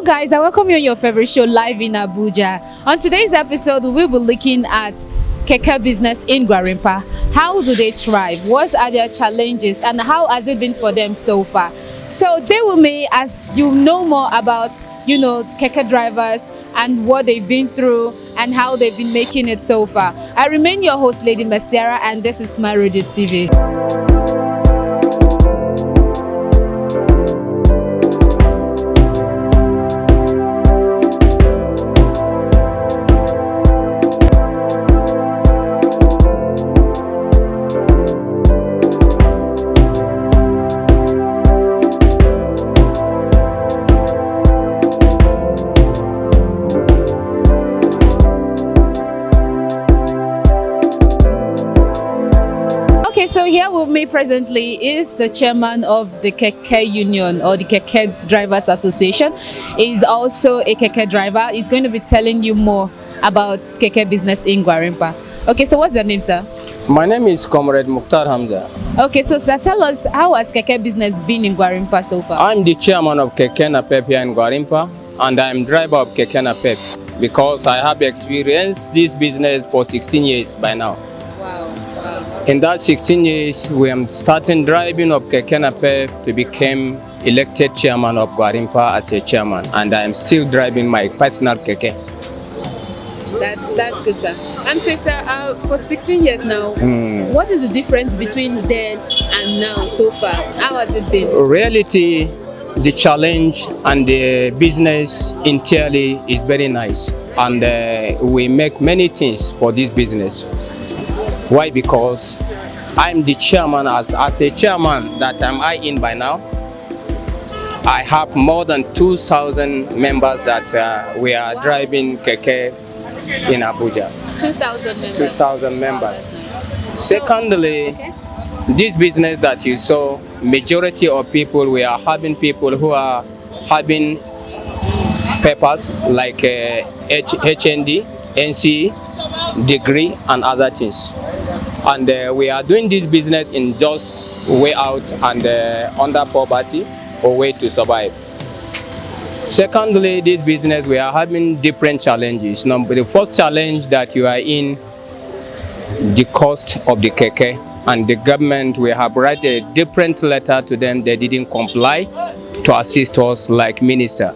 guys, I welcome you on your favorite show live in Abuja. On today's episode, we'll be looking at Keke business in Gwarimpa. How do they thrive? What are their challenges and how has it been for them so far? So stay with me as you know more about, Keke drivers and what they've been through and how they've been making it so far. I remain your host, Lady Messiara, and this is My Radio TV. So here with me presently is the chairman of the Keke Union or the Keke Drivers Association. He's also a Keke driver. He's going to be telling you more about Keke business in Gwarimpa. Okay, so what's your name, sir? My name is Comrade Mukhtar Hamza. Okay, so sir, tell us, how has Keke business been in Gwarimpa so far? I'm the chairman of Keke Napep here in Gwarimpa, and I'm driver of Keke Napep because I have experienced this business for 16 years by now. Wow. In that 16 years, we am starting driving of Keke Napep to become elected chairman of Gwarimpa as a chairman, and I am still driving my personal Keke. That's good, sir. I'm saying, sir, for 16 years now, what is the difference between then and now so far? How has it been? Reality, the challenge and the business entirely is very nice, and we make many things for this business. Why? Because I'm the chairman. As a chairman that I in by now, I have more than 2,000 members that we are driving Keke in Abuja. 2,000 members. 2,000 members. Wow, Secondly, this business that you saw, majority of people, we are having people who are having papers like HND, NCE, degree and other things. And we are doing this business in just way out and under poverty or way to survive. Secondly, this business, we are having different challenges. The first challenge that you are in, the cost of the Keke, and the government, we have write a different letter to them. They didn't comply to assist us like minister.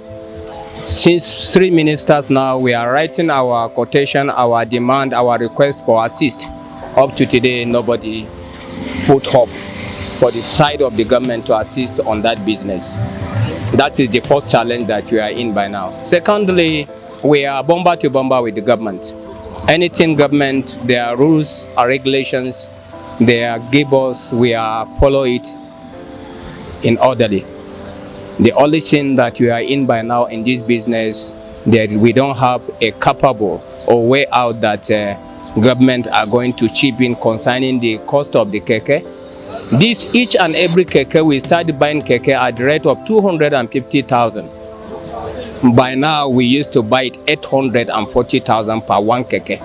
Since 3 ministers now, we are writing our quotation, our demand, our request for assist. Up to today, nobody put hope for the side of the government to assist on that business. That is the first challenge that we are in by now. Secondly, we are bomber to bomber with the government. Anything government, their rules or regulations, they give us, we are follow it in orderly. The only thing that we are in by now in this business, that we don't have a capable or way out that government are going to chip in concerning the cost of the Keke. This each and every Keke, we started buying Keke at the rate of 250,000. By now, we used to buy it 840,000 per one Keke.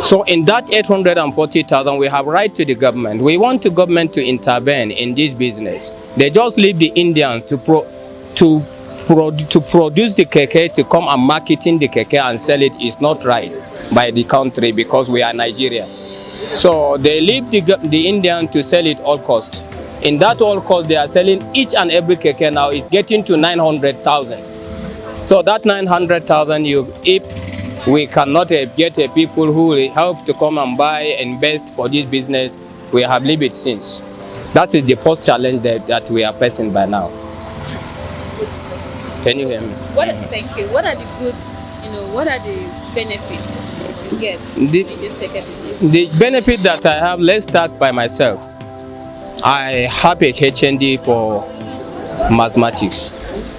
So in that 840,000, we have right to the government. We want the government to intervene in this business. They just leave the Indians to produce the Keke, to come and marketing the Keke and sell it is not right by the country because we are Nigeria. So they leave the Indian to sell it all cost. In that all cost, they are selling each and every Keke now is getting to 900,000. So that 900,000, if we cannot get people who will help to come and buy, invest for this business, we have leave it since. That is the first challenge that we are facing by now. Can you hear me? Thank you. What are the good, what are the benefits you get in this Keke business? The benefit that I have, let's start by myself. I have a HND for mathematics.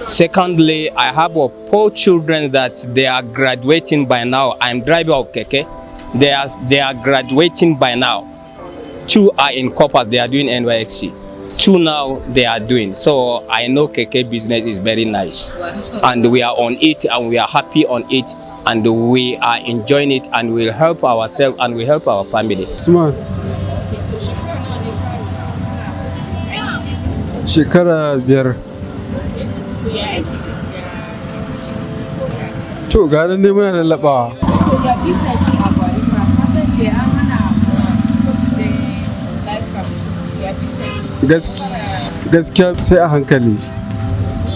Secondly, I have 4 children that they are graduating by now. I'm driver of Keke. They are graduating by now. 2 are in corpus, they are doing NYXC. 2 now they are doing. So I know Keke business is very nice. Wow. And we are on it and we are happy on it and we are enjoying it and we'll help ourselves and we help our family. Smart. Shekara biyar. To ga nan dai muna lallaɓawa. So your business in Agwarima, kasan da an hana da life services, your business. Gaskiya sai a hankali.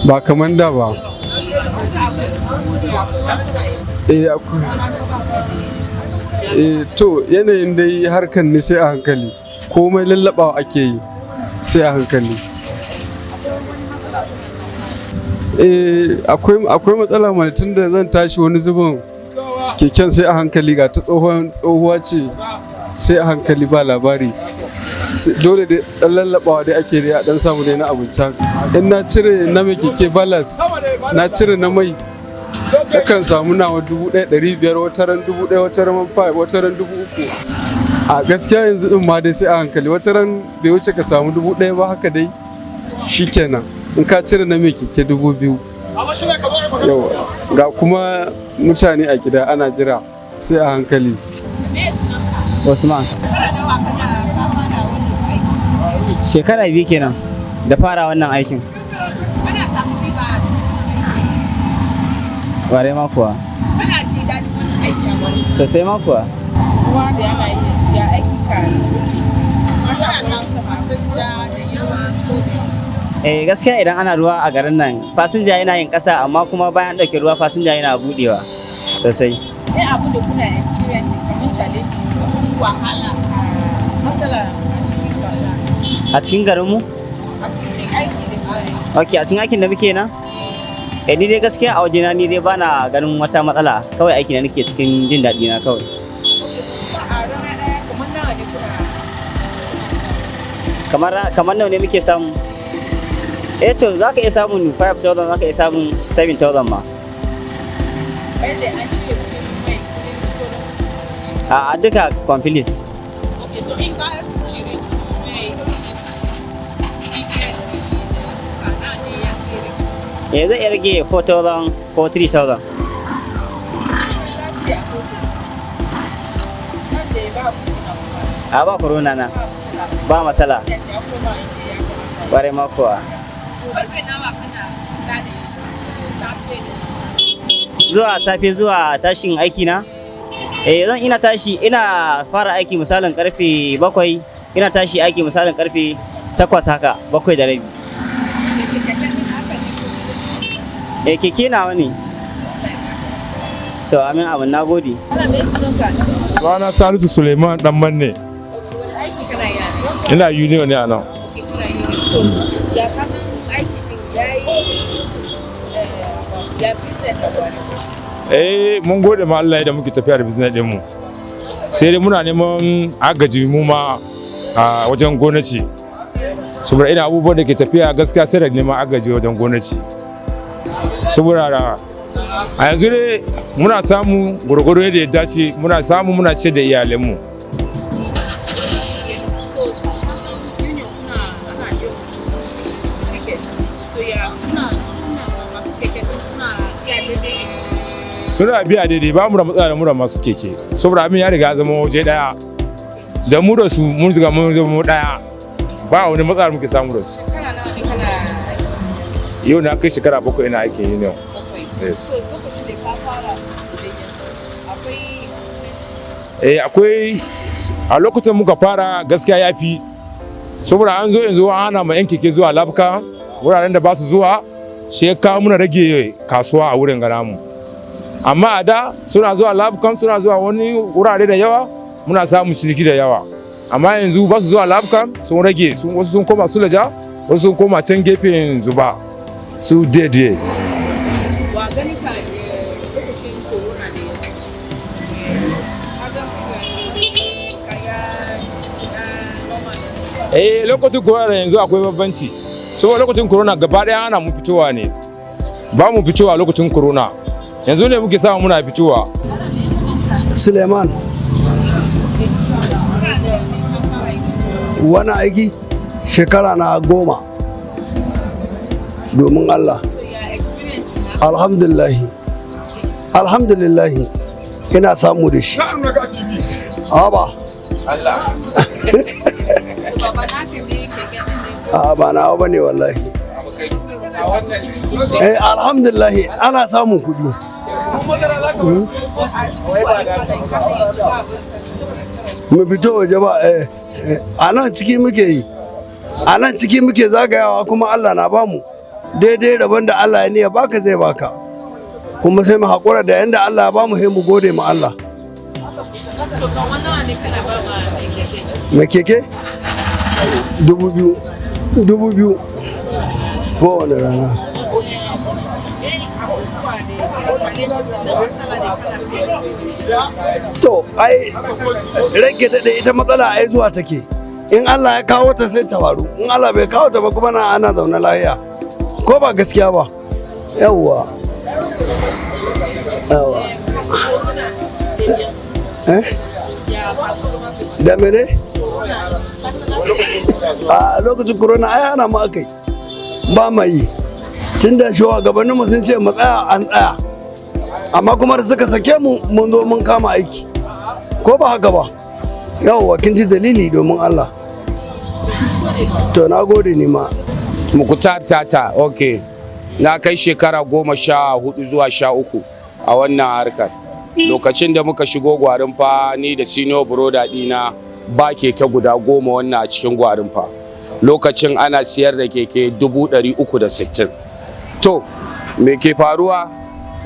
Ba kamar da ba. To yanayin dai harkan ne sai a hankali. Komai lallaɓawa ake yi sai a hankali. Akwai matsala mana tun da zan tashi wani zubin keken sai a hankali ga ta tsohuwa ce sai a hankali ba labari. Dole da ɗan lallaɓawa dai ake dai a ɗan samu dai na abinci. In na cire na mai keke balas, na cire na mai, nakan samu nawa 1,500 wataran 1,000 wataran 5 wataran 3,000. A gaskiya yanzu din ma dai sai a hankali wataran bai wuce ka samu 1,000 ba haka dai shikenan. In ka cire na mai keke 2,000. Yawa ga kuma mutane a gida ana jira sai a hankali. Usman. Shekara 2 kenan da fara wannan aikin. Kana samu riba a cikin aiki? Ware ma kuwa. Kana ji daɗin wannan aiki a wani? Sosai ma kuwa. Kowa da yana yin ya aiki ka. Kana samu fasinja da yawa ko da Gaskiya idan ana ruwa a garin nan fasinja yana yin ƙasa amma kuma bayan ɗauke ruwa fasinja yana buɗewa sosai. Me abu da kuna experience kamar challenges wahala matsala A cikin garinmu? Ok, a cikin aikin da muke nan? Ni dai gaskiya a wajena ni dai bana ganin wata matsala kawai aiki da nake cikin jin daɗi na kawai. Kamar nawa ne muke samu? To za ka iya samun 5,000 za ka iya samun 7,000 ma. A duka complete. Zai iya rage 4,000 ko 3,000. Ba corona na. Ba matsala. Ƙwarai ma kuwa. Zuwa safe zuwa tashin aiki na? Zan ina fara aiki misalin karfe 7, ina tashi aiki misalin karfe 8 haka, 7:30. Keke nawa ne. So amin abin nagode. Sunana Salisu Suleiman dan manne. Ina union ne a nan. Mun gode ma Allah da muke tafiya da business din mu. Sai dai muna neman agaji mu ma a wajen gwamnati. Saboda ina abubuwan da ke tafiya gaskiya sai da neman agaji wajen gwamnati. Saboda a yanzu dai muna samu gurguru yadda ya dace, muna ce da iyalanmu. Suna biya daidai, ba mu da matsala da mu da masu keke, saboda abin ya riga zama waje daya da mu da su mun riga mun zama daya, ba wani matsala muke samu da su. Yau na kai shekara 7 ina aikin union. Akwai a lokacin muka fara gaskiya ya fi, saboda an zo yanzu an hana ma yan keke zuwa labka wuraren da ba su zuwa, shi ya kawo muna rage kasuwa a wurin gana mu. Amma a da suna zuwa labkan, suna zuwa wani wurare da yawa, muna samun ciniki da yawa. Amma yanzu ba su zuwa labkan, sun rage, wasu sun koma Sulaja, wasu sun koma can gefen Zuba su daidai. Wa gani ka lokacin corona da yanzu? Lokacin corona yanzu akwai bambanci. Saboda lokacin corona gaba daya ana mu fitowa ne. Ba mu fitowa lokacin corona. Yanzu ne muke samu muna fitowa. Suleiman. Wani aiki shekara na 10 domin Allah. Alhamdulillahi ina samu da shi. Ba. Ba na ba ne wallahi. Alhamdulillahi ana samun kuɗi. mu fito waje ba a nan ciki muke yi, a nan ciki muke zagayawa kuma Allah na bamu daidai rabon da Allah ya niya baka zai baka, kuma sai mu haƙura da yanda Allah ya bamu sai mu gode ma Allah. Mai keke 2,000 kowane rana. To ai rage da ita matsala ai zuwa take, in Allah ya kawo ta sai ta faru, in Allah bai kawo ta ba kuma na ana zaune lafiya, ko ba gaskiya ba. Yawwa da mene a lokacin corona ai ana mu akai ba ma yi, tun da shugabanninmu sun ce mu tsaya an tsaya, amma kuma da suka sake mu mun zo mun kama aiki, ko ba haka ba. Yawwa kin ji dalili domin Allah. To na gode ni ma. Mukutar tata, ok. Na kai shekara 14 zuwa 13 a wannan harkar. Lokacin da muka shigo gwarin fa ni da senior brother dina ba keke guda 10 wannan a cikin gwarin fa. Lokacin ana siyar da keke 360. To, me ke faruwa?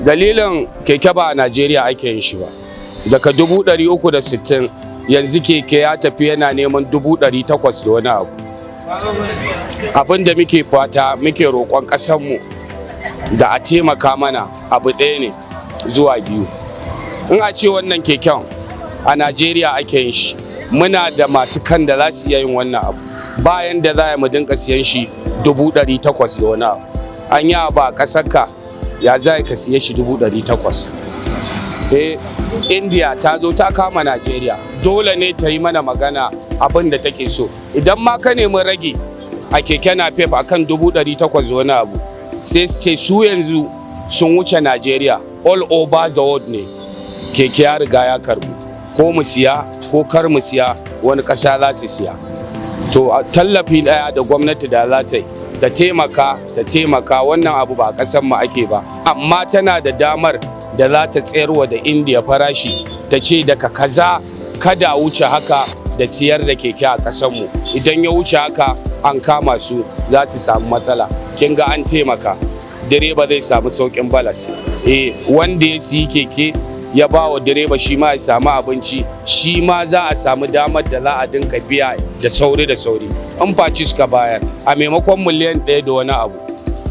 Dalilin keke ba a Najeriya ake yin shi ba. Daga 360 yanzu keke ya tafi yana neman 800 da wani abu. Abin da muke fata muke roƙon ƙasarmu da a taimaka mana abu ɗaya ne zuwa 2. In a ce wannan keken a Najeriya ake yin shi, muna da masu kan da za su iya yin wannan abu. Bayan da za mu dinka siyan shi 800 da wani abu. An yi abu a ƙasarka ya za ka siye shi 800. India ta zo ta kama Najeriya, dole ne ta yi mana magana abin da take so. Idan ma ka nemi rage a keke napep akan 800 da wani abu, sai su ce su yanzu sun wuce Najeriya, all over the world ne keke ya riga ya karbu, ko mu siya ko kar mu siya wani ƙasa za su siya. To tallafi ɗaya da gwamnati da za ta yi ta taimaka wannan abu ba a ƙasar mu ake ba, amma tana da damar da za ta tsayarwa da India farashi, ta ce daga kaza kada wuce haka da siyar da keke a ƙasar mu. Idan ya wuce haka an kama su za su samu matsala. Kin ga an taimaka, direba zai samu sauƙin balas. Wanda ya siyi keke ya ba wa direba shi ma ya samu abinci, shi ma za a samu damar da za a dinka biya da sauri. In faci suka bayar a maimakon miliyan 1 da wani abu,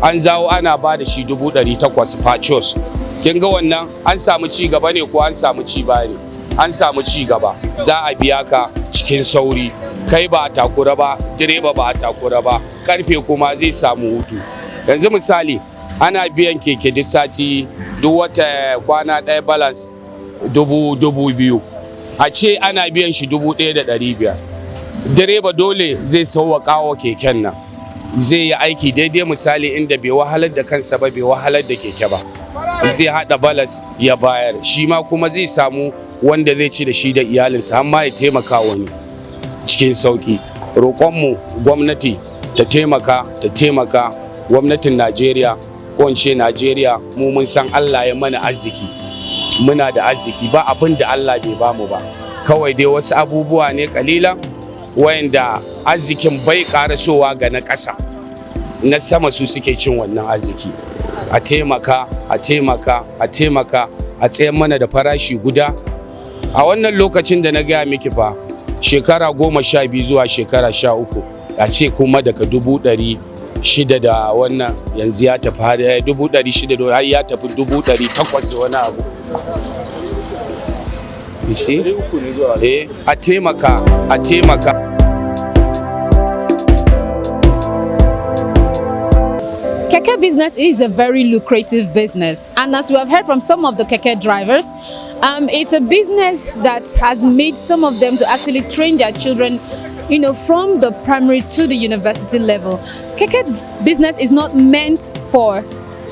an zawo ana ba da shi 800 facos. Kin ga wannan an samu ci gaba ne ko an samu ci baya ne? An samu ci gaba. Za a biya ka cikin sauri, kai ba a takura ba, direba ba a takura ba, karfe kuma zai samu hutu. Yanzu misali ana biyan keke duk sati, duk wata kwana ɗaya balance 2,000. A ce ana biyan shi 1,500. Direba dole zai sauwaƙa wa keken nan, zai yi aiki daidai misali inda bai wahalar da kansa ba, bai wahalar da keke ba, zai haɗa balas ya bayar, shi ma kuma zai samu wanda zai ci da shi da iyalinsa, amma ya taimaka wani cikin sauƙi. Roƙonmu gwamnati ta taimaka gwamnatin Najeriya, ko in ce Najeriya mu mun san Allah ya mana arziki, muna da arziki, ba abin da Allah bai bamu ba, kawai dai wasu abubuwa ne kalilan wayanda arzikin bai karasowa ga na ƙasa, na sama su suke cin wannan arziki. A taimaka a tsayar mana da farashi guda. A wannan lokacin da na gaya miki fa shekara 12 zuwa shekara 13, a ce kuma daga 600 da wannan yanzu ya tafi har 600 da har ya tafi 800 da wani abu. A taimaka. Keke business is a very lucrative business, and as we have heard from some of the keke drivers, it's a business that has made some of them to actually train their children, from the primary to the university level. Keke business is not meant for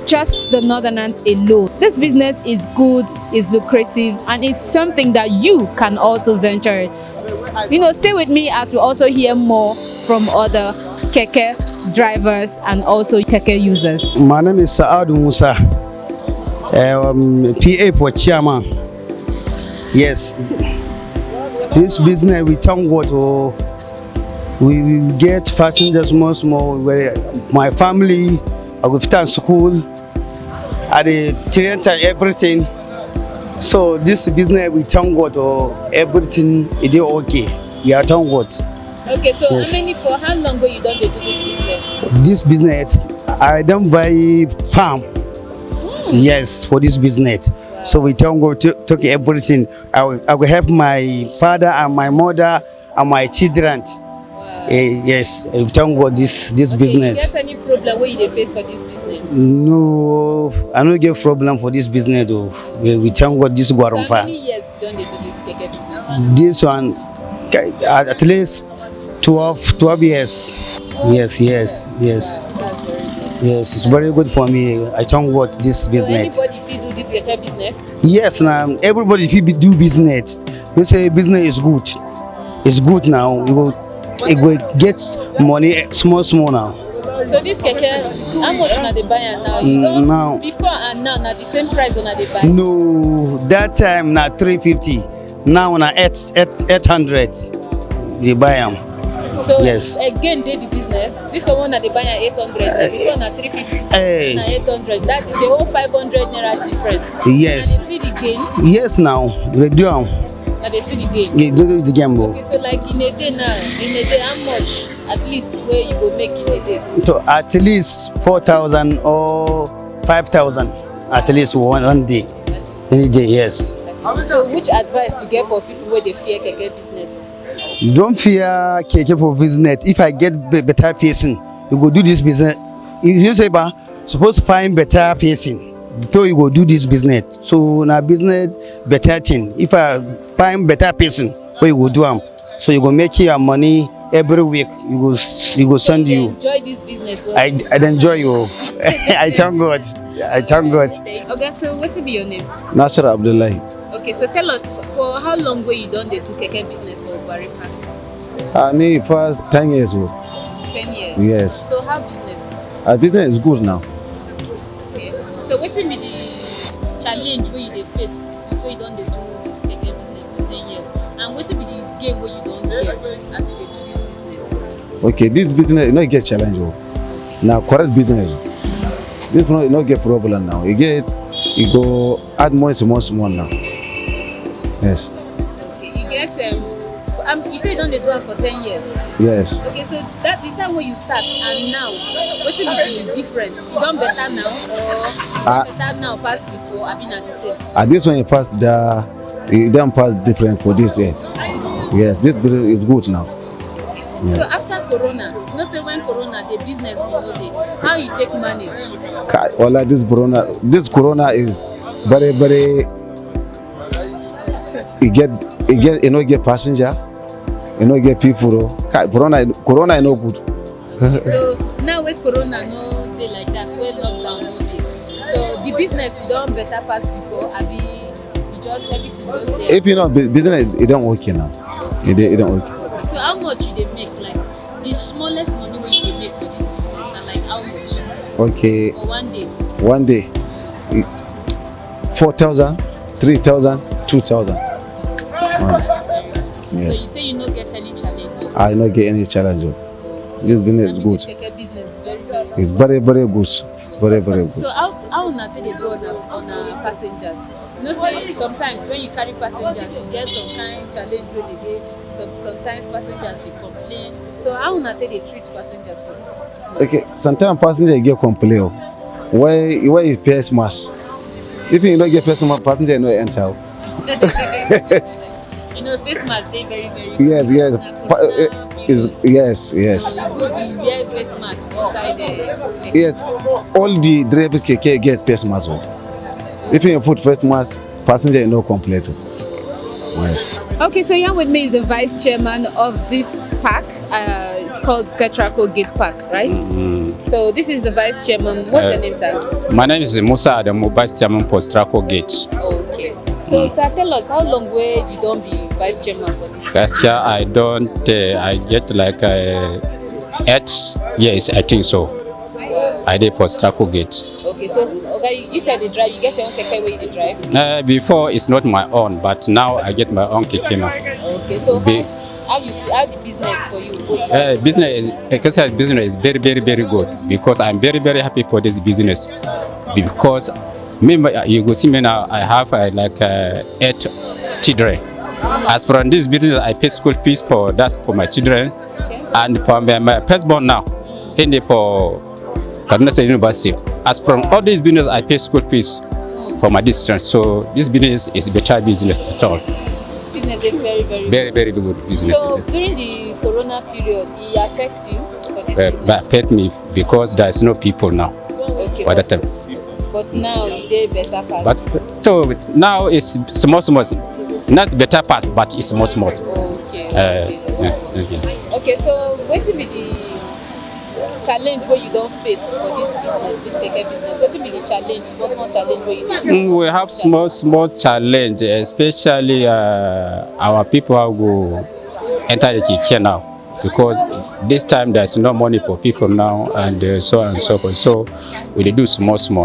just the northerners alone. This business is good, is lucrative, and it's something that you can also venture. Stay with me as we also hear more from other keke drivers and also keke users. My name is Saadu Musa. PA for chairman. Yes, this business we thank God. We get passengers small. Where my family, I go to school, I train and everything. So this business we thank God. Everything is okay. We are thank God. Okay, so Yes. for how long ago you done dey do this business? This business, I don't buy farm. Yes, for this business. So we thank God to take everything. I will help my father and my mother and my children. Yes, I thank God this Okay, you business. get any problem wey you dey face for this business? No, I don't get problem for this business though. We thank God this So how Guarumpa. many years you don dey do this keke business? This one, at least 12 years. Yes. That's very good. Yes, it's very good for me. I thank God this So business. anybody fit do this keke business? Yes, now everybody if you do business, you say business is good. It's good now. You go get money small now. So this keke, how much una dey buy am now? You don Now. before and now na the same price una dey buy? No, that time na 350. Now na 800. They buy them. So Yes. again dey the business. This one na dey buy am 800. Before na 350. Hey. Na 800. That is a whole 500 naira difference. Yes. And you see the gain. Yes, now they do them. Na dey see the gain. They do the gamble. Okay, so like in a day now, how much at least where you go make in a day? So at least 4,000 or 5,000. At least one day. Any day, yes. So which advice you get for people where they fear keke business? Don't fear keke for business. If I get better person, you go do this business. If you say, "Ba, suppose to find better person, so you go do this business." So na business better thing. If I find better person, where you go do am, so you go make your money every week. You go send you. Enjoy this business. Well. I enjoy you. I thank God. I thank God. Okay, so what will be your name? Nasir Abdullahi. Okay, so tell us for how long were you done the do keke business for Guarumpa? Me first 10 years old. 10 years. Yes. So how business? Our business is good now. Okay. So what will be the challenge where you dey face since where you done dey do this keke business for 10 years? And what will be the gain where you don't get as you dey do this business? Okay, this business you not get challenge. Now correct business. This one you not get problem now. You go add more small now. Yes. Okay, you get you say you don't dey do it for 10 years. Yes. Okay, so that the time when you start and now, what will be the difference? You done better now or you done better now past before? I been at the same. This one you pass you don't pass different for this yet. Yes, this business is good now. Okay. So after Corona, not say when Corona the business be no dey, how you take manage? Well, like this corona is very you know get passenger, you know get people though. Corona is no good. Okay, so now when Corona no dey like that, when lockdown no dey, so the business you don better pass before, abi you just everything just there. If you know business, it don't work now. Okay, It don't work. Okay, so how much you dey make? Like the smallest money wey you dey make for this business na like how much Okay, for one day? one day, 4,000, 3,000, 2,000. That is very good. So Yes. you say you no get any challenge? I not get any challenge. This business is That means good. this keke business is very very good. It's very good. It's very good. So how una take dey do on passengers? You know say sometimes when you carry passengers, you get some kind challenge wey dey dey. Sometimes passengers dey complain. So how una take dey treat passengers for this business? Okay, sometimes passenger get complain. Why is face mask? If you don't get face mask, passenger no enter. You know, face mask dey very Yes. because na corona period. Yes. So you good you wear face mask inside the Yes. All the drivers keke get face mask. If you put face mask, passenger no complain. Yes. Okay, so here with me is the vice chairman of this park. It's called Tricycle Gate Park, right? So this is the vice chairman. What's your name, sir? My name is Musa Adamu, Vice Chairman for Tricycle Gate. Okay. So, sir, tell us how long way you don't be vice chairman for this? Last year I get like 8 years, I think so. Wow. I dey for Tricycle Gate. Okay, so okay, you said you drive. You get your own keke where you dey drive. Before it's not my own, but now I get my own keke now. Okay, so how you see how the business for you? Business is very good because I'm very happy for this business because you go see me now. I have 8 children. As from this business, I pay school fees for my children, and for my firstborn now, paying for Kaduna State University. As from all these business, I pay school fees for my district. So this business is better business at all. Business is very good business. So during the Corona period, it affects you for this business? It affect me because there is no people now. Okay. By that time. But now it better pass. But so now it's small, not better pass, but it's small. Okay. Okay. So what will be the challenge where you don't face for this business, this keke business? What will be the challenge, small challenge where you don't face? We have small challenge, especially our people who go enter the keke now. Because this time there's no money for people now, and so on and so forth. So we do small. So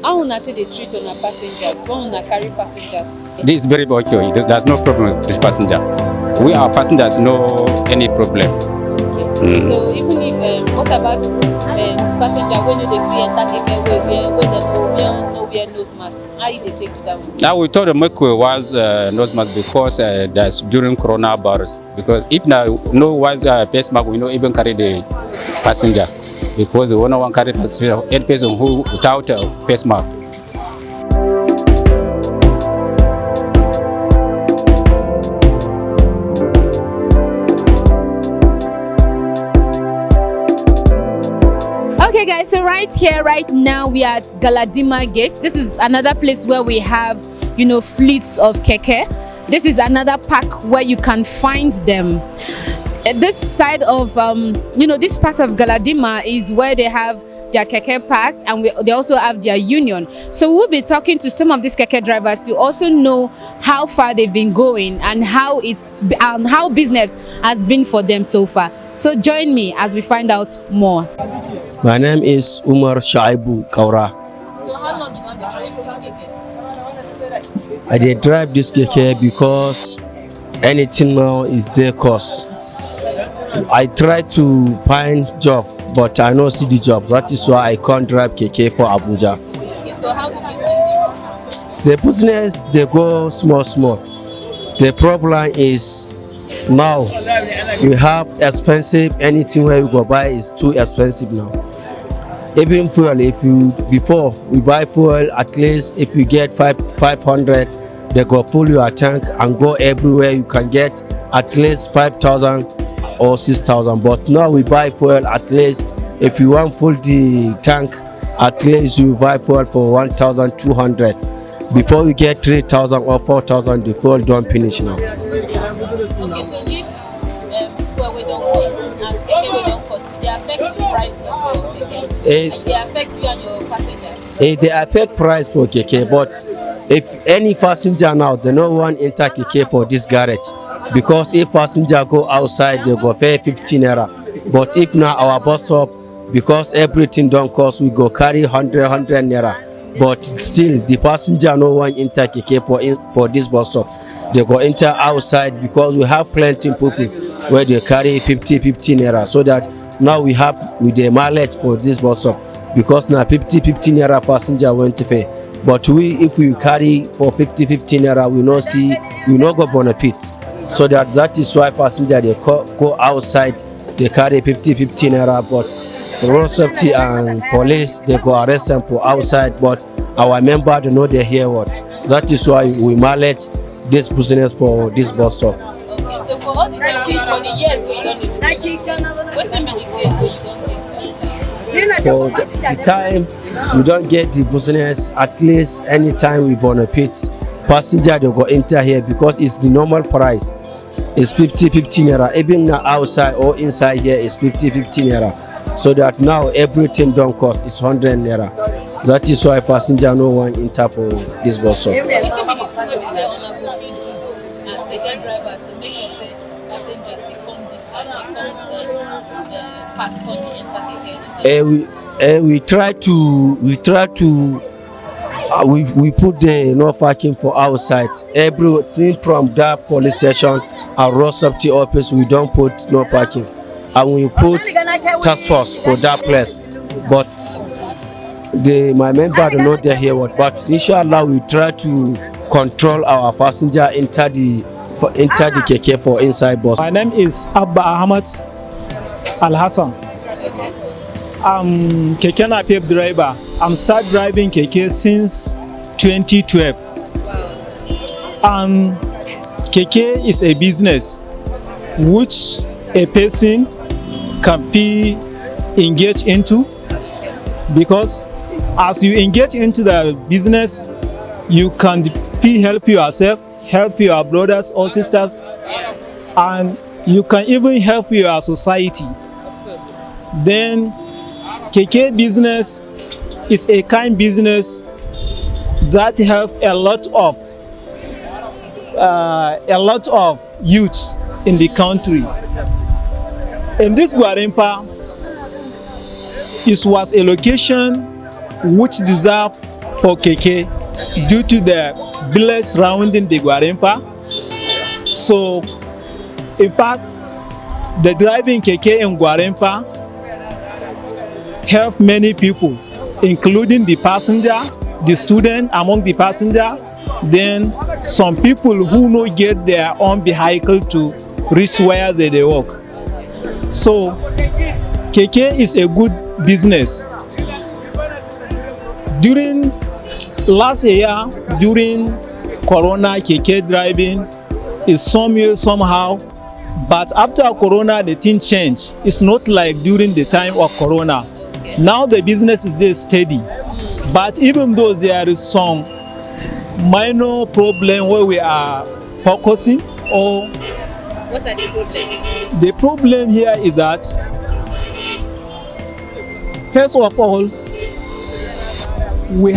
how will they treat on our passengers? How will carry passengers? This is very okay. There's no problem with this passenger. We our passengers no any problem. Okay. So even if what about passenger when they enter keke where they know nose mask? How do they take to that one? Now we told them make we was nose mask because that's during coronavirus. Because if now no was face mask, we no even carry the passenger because the one carry passenger, 8 person who without face mask. Okay guys, so right here, right now we are at Galadima Gate. This is another place where we have, fleets of keke. This is another park where you can find them. At this side of, this part of Galadima is where they have their keke parked, and they also have their union. So we'll be talking to some of these keke drivers to also know how far they've been going and how business has been for them so far. So join me as we find out more. My name is Umar Shaibu Kaura. So how long did you drive this keke? I did drive this keke because anything now is their cost. I try to find job, but I don't see the job. That is why I can't drive keke for Abuja. Okay, so how the business The business they go small. The problem is now we have expensive. Anything where we go buy is too expensive now. Even fuel, before we buy fuel, at least if you get 500, they go full your tank and go everywhere. You can get at least 5,000 or 6,000. But now we buy fuel at least if you want full the tank, at least you buy fuel for 1,200. Before we get 3,000 or 4,000, the fuel don't finish now. Okay, so this fuel we don't cost and keke we don't cost, they affect the price of your keke? They affect you and your passengers? They affect price for keke, but if any passenger now, they no one enter keke for this garage. Because if passenger go outside, they go pay 15 naira. But if now our bus stop, because everything don't cost, we go carry 100 naira. But still, the passenger no one enter keke for this bus stop. They go enter outside because we have plenty people where they carry 50 naira. So that now we have with the mileage for this bus stop. Because now 50 naira passenger went to pay. But if we carry for 50 naira, we no go benefit. So that is why passenger they go outside, they carry 50 naira. But road safety and police they go arrest them for outside. But our member they know they hear what. That is why we manage this business for this bus stop. Okay, so for all the time, for the years where you don't need business, what's the grade where you don't take for the time we don't get the business, at least anytime we benefit, passenger they go enter here because it's the normal price. It's 50 naira. Even outside or inside here is 50 naira. So that now everything don't cost is 100 naira. That is why passenger no one enter for this bus stop. As keke drivers to make sure say passengers they come this side, they come part when you enter keke? We put the no parking for outside. Everything from that police station and road safety office, we don't put no parking, and we put task force for that place. But my member do not there here. But inshallah, we try to control our passenger enter the keke for inside bus. My name is Abba Ahmad Al Hassan. I'm Keke Napep driver. I'm start driving Keke since 2012. And Keke is a business which a person can be engaged into, because as you engage into the business, you can help yourself, help your brothers or sisters, and you can even help your society. Then Keke business is a kind business that help a lot of youths in the country. In this Gwarimpa, it was a location which deserved for Keke due to the village surrounding the Gwarimpa. So, in fact, the driving Keke in Gwarimpa help many people, including the passenger, the student among the passenger, then some people who no get their own vehicle to reach where they work. So Keke is a good business. During last year, during Corona, Keke driving is somehow, but after Corona the thing changed. It's not like during the time of Corona. Now the business is just steady, but even though there is some minor problem where we are focusing, or what are the problems? The problem here is that first of all, we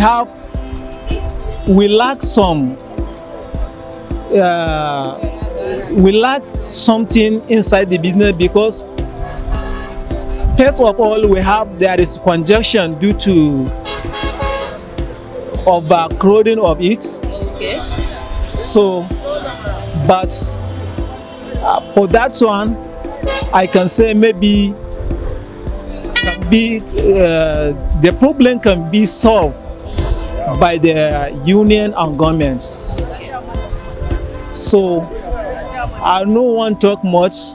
lack something inside the business, because first of all, there is congestion due to overcrowding of it. Okay. So, but for that one, I can say maybe the problem can be solved by the union and governments. So, I don't want to talk much,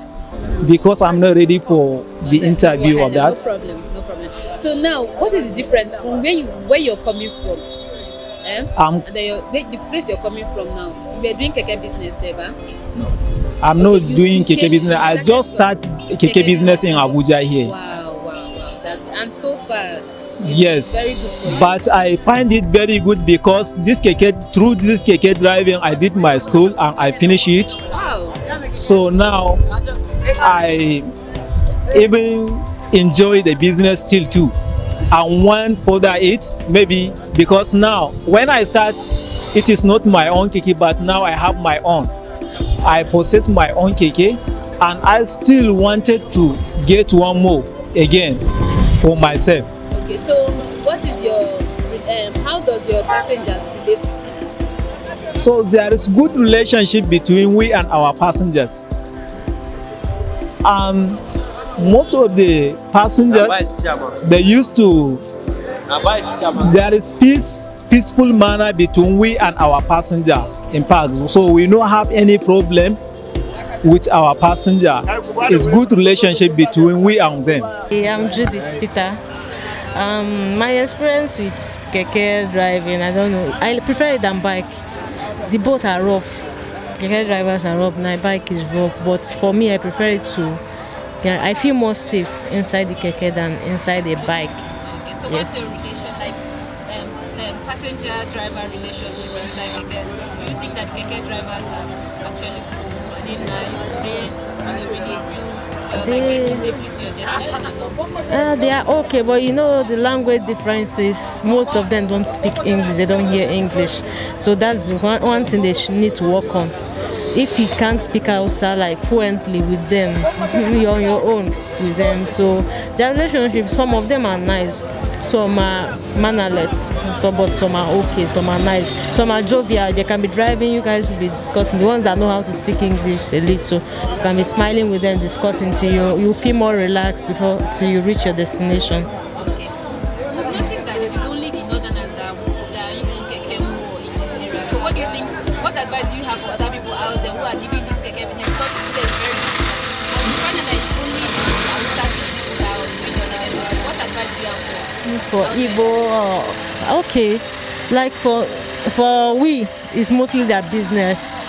because I'm not ready for the interview of that. No problem. So now, what is the difference from where you're coming from? The place you're coming from now. You're doing Keke business there, ba? I'm not doing Keke business. I just start Keke business in Abuja here. Wow. And so far, yes, very good for you. But I find it very good because through this Keke driving, I did my school and I finished it. Wow. So now I even enjoy the business still too. I want further it, maybe, because now when I start, it is not my own Keke, but now I have my own. I possess my own Keke, and I still wanted to get one more again for myself. Okay, so what is how does your passengers relate with you? So there is good relationship between we and our passengers. Most of the passengers, they used to, there is peaceful manner between we and our passenger, in fact. So we don't have any problem with our passenger. It's good relationship between we and them. I'm Judith Peter. My experience with Keke driving, I don't know. I prefer it than bike. The both are rough. Keke drivers are rough, my bike is rough. But for me, I prefer it to. I feel more safe inside the Keke than inside a bike. Okay, so what's your relation like? Passenger-driver relationship inside Keke? Do you think that Keke drivers are actually cool? Are they nice? Do they really get you safely to your destination and all? They are okay, but you know the language differences. Most of them don't speak English. They don't hear English. So that's the one thing they need to work on. if you can't speak Hausa like fluently with them, you're on your own with them. So their relationship, some of them are nice, some are mannerless, but some are okay, some are nice, some are jovial. They can be driving, you guys will be discussing. The ones that know how to speak English a little, you can be smiling with them, discussing till you feel more relaxed till you reach your destination. Okay. We've noticed that it is only the northerners that are into keke more in this area. So what do you think? What advice do you have for other people out there who are living this keke business? Because it's very difficult. But you find that it's only the Hausa people that are doing this keke business. What advice do you have for Igbo? Okay, like for we, it's mostly their business.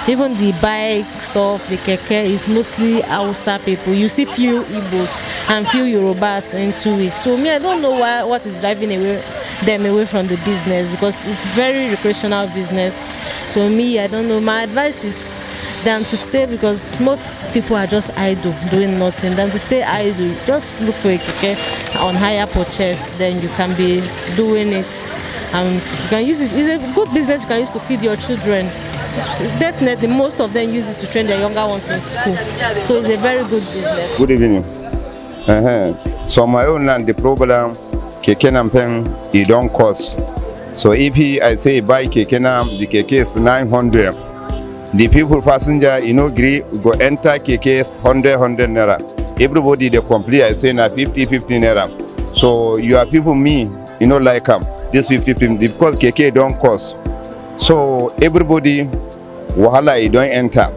Even the bike stuff, the keke is mostly Hausa people. You see few Igbos and few Yorubas into it. So me, I don't know what is driving them away from the business, because it's very recreational business. So me, I don't know. My advice is than to stay, because most people are just idle, doing nothing. Than to stay idle, just look for a keke on higher purchase. Then you can be doing it. You can use it. It's a good business you can use to feed your children. Definitely, most of them use it to train their younger ones in school. So it's a very good business. Good evening. So on my own land, the problem, keke nampeng, it don't cost. So if I say buy keke nam, the keke is 900. The people passenger, agree, go enter keke 100 naira. Everybody they complete, I say na 50 naira. So your people, me, like them. This 50 because keke don't cost. So everybody wahala it don't enter.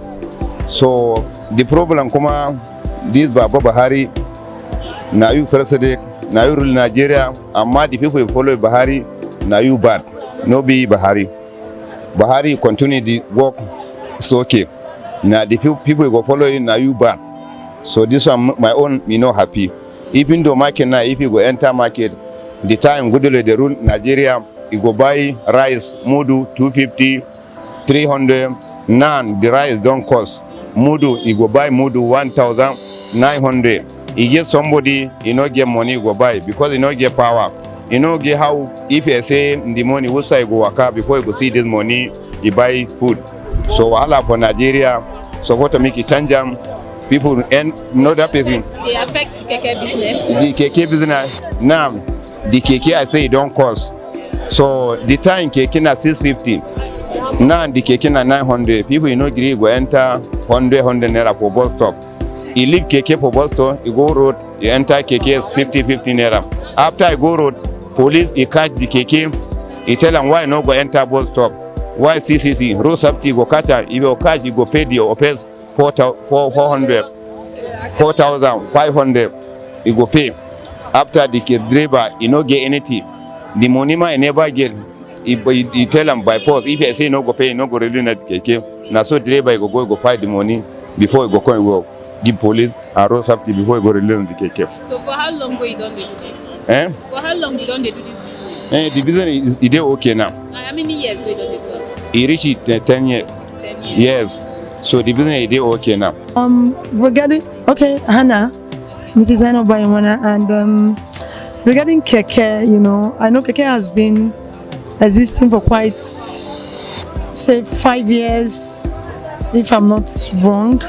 So the problem kuma this Baba Bahari, now you president, now you rule Nigeria, and the people who follow Bahari, now you bad. No be Bahari. Bahari continue the work, it's okay. Now the people go follow you, now you bad. So this one my own, happy. Even though market now, if you go enter market, the time Goodwill they rule Nigeria, you go buy rice, mudu 250, 300. Now the rice don't cost. Mudu, you go buy mudu 1,900. You get somebody, get money, you go buy, because get power. Get how, if you say the money, what side go work out before you go see this money, you buy food. So all for Nigeria, so what to make it change them, people and know that person. They affect the keke business. The keke business, now, the keke I say it don't cost. So the time keke na 650. Now the keke na 900. People agree go enter 100 naira for bus stop. You leave keke for bus stop, you go road, you enter keke is 50 naira. After you go road, police you catch the keke, you tell them why no go enter bus stop. Why CCC? Road safety go catch her. If you catch, you go pay the offense 400, 4,500. You go pay. After the driver, get anything. The money man never get. You tell them by force. If I say no go pay, no go release that keke. Now so driver you go find the money before you go come go give police and road safety before you go release the keke. So for how long you don't do this? For how long you don't do this business? The business is okay now. How many years we don't do it? It reached 10 years. 10 years. Yes. So the business is okay now. Regarding Hannah, Mrs. Hannah Bayamana, and regarding keke, I know keke has been existing for quite, say, 5 years, if I'm not wrong,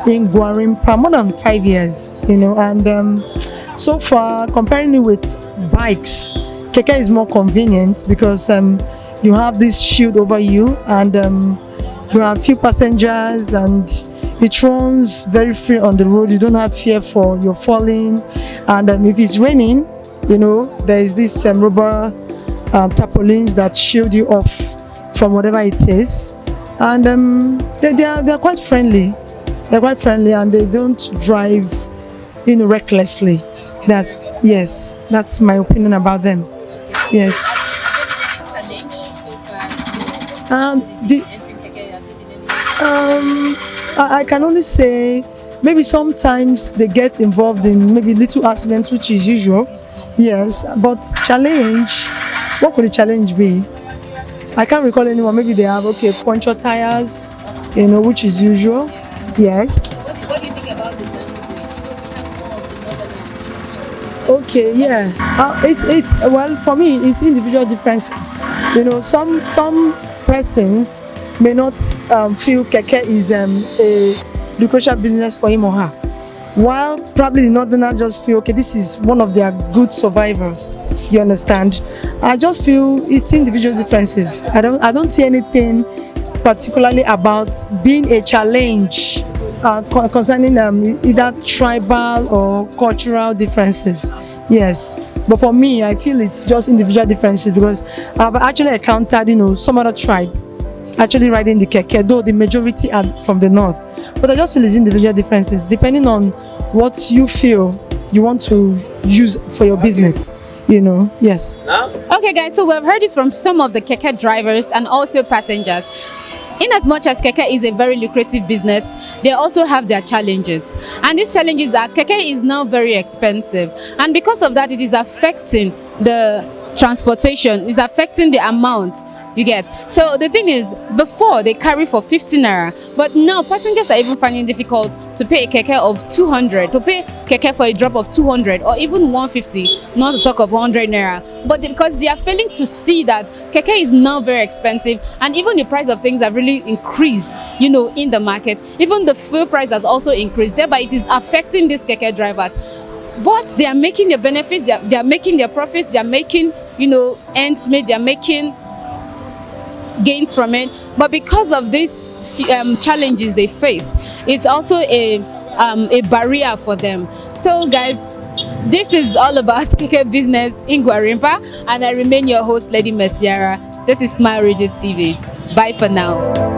in Gwarimpa, more than 5 years, and so far, comparing it with bikes, keke is more convenient because you have this shield over you, and you have few passengers, and it runs very free on the road. You don't have fear for your falling, and if it's raining, there is this rubber tarpaulins that shield you off from whatever it is, and they're quite friendly. They're quite friendly, and they don't drive, recklessly. That's my opinion about them. Yes. Challenge so far? I can only say maybe sometimes they get involved in maybe little accidents, which is usual. Yes, but challenge, what could the challenge be? I can't recall anyone. Maybe they have puncture tires, which is usual. Yes. What do you think about the language? We have more of the Netherlands. Okay, yeah. It's well, for me, it's individual differences. Some persons may not feel keke is a lucrative business for him or her, while probably the northerner just feel, okay, this is one of their good survivors. You understand? I just feel it's individual differences. I don't see anything particularly about being a challenge concerning either tribal or cultural differences. Yes, but for me, I feel it's just individual differences, because I've actually encountered, some other tribe actually riding the keke, though the majority are from the north. But I just feel it's individual differences depending on what you feel you want to use for your business. Yes. Okay, guys, so we've heard it from some of the keke drivers and also passengers. In as much as keke is a very lucrative business, they also have their challenges. And these challenges are keke is now very expensive. And because of that, it is affecting the transportation, it's affecting the amount you get. So the thing is, before they carry for 15 naira, but now passengers are even finding it difficult to pay a keke of 200, to pay keke for a drop of 200 or even 150, not to talk of 100 naira. But because they are failing to see that keke is now very expensive, and even the price of things have really increased, in the market. Even the fuel price has also increased, thereby it is affecting these keke drivers. But they are making their benefits, they are making their profits, they are making, ends made, they are making gains from it. But because of these challenges they face, it's also a barrier for them. So guys, this is all about keke business in Gwarimpa, and I remain your host, Lady Messiara. This is Smile Radio TV. Bye for now.